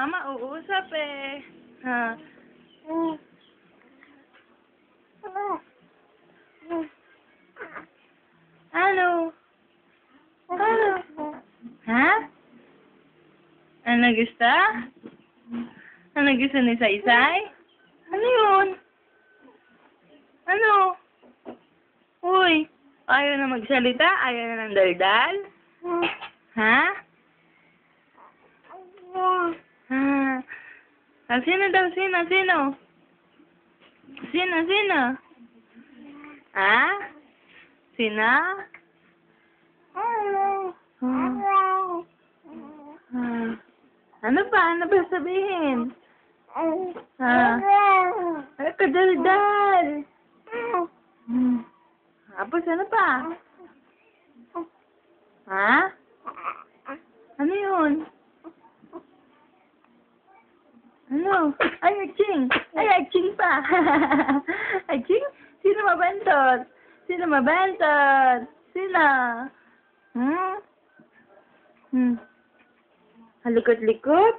Mama, uusap eh. Ha? Ano? Ano? Ha? Ano gusto? Ano gusto ni Saysay? Ano yun? Ano? Uy, ayaw na magsalita? Ayaw na ng daldal? Ha? Ha? Ah, sino daw? Sino? Sino? Sino? Ha? Sino? Ano pa? Ano ba sabihin? Ha? Ay, kadaldal. Tapos ano pa? Ha? Ano yun? Ano? Ay, aching! Ay, aching pa! Aching? Sino mabantot? Sino mabantot? Sino? Halikot-likot?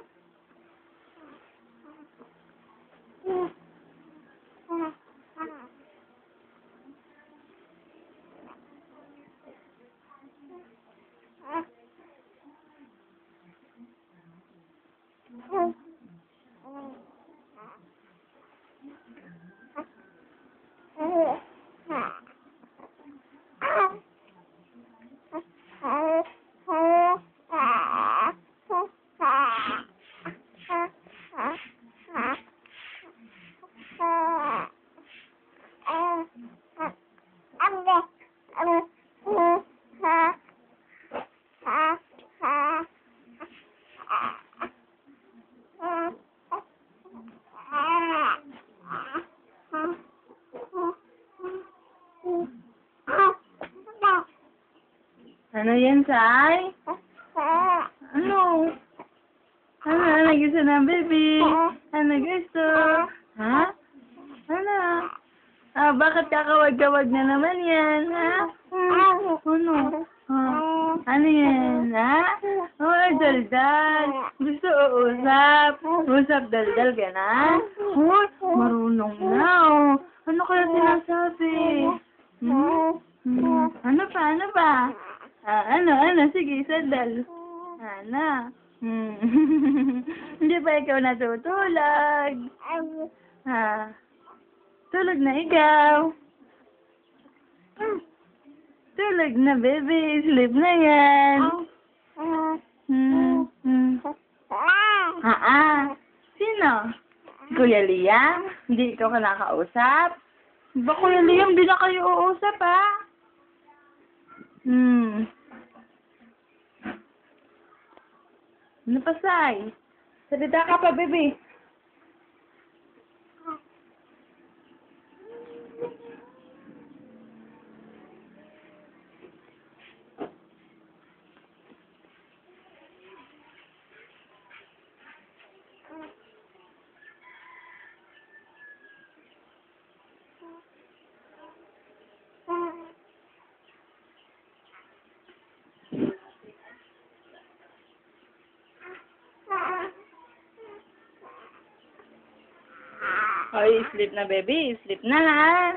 Ano yan, Sai? Ano? Ano gusto ng baby? Ano gusto? Ha? Ano? Ah, bakit kakawag-kawag na naman yan, ha? Ano? Ano yan, ha? Oh, daldal. Gusto uusap. Usap daldal ka na? Oh, marunong na, oh. Ano kaya sinasabi? Ano pa? Ano pa? Ano? Sige, sandal. Ano? Hindi pa ikaw natutulog. Ha? Tulog na ikaw. Tulog na, baby. Sleep na yan. Sino? Kuya Liam? Hindi ikaw ka nakausap? Ba, Kuya Liam, hindi na kayo uusap, ha? Ano pa, Sai? Salita ka pa, baby. Oy, sleep na, baby. Sleep na, ha?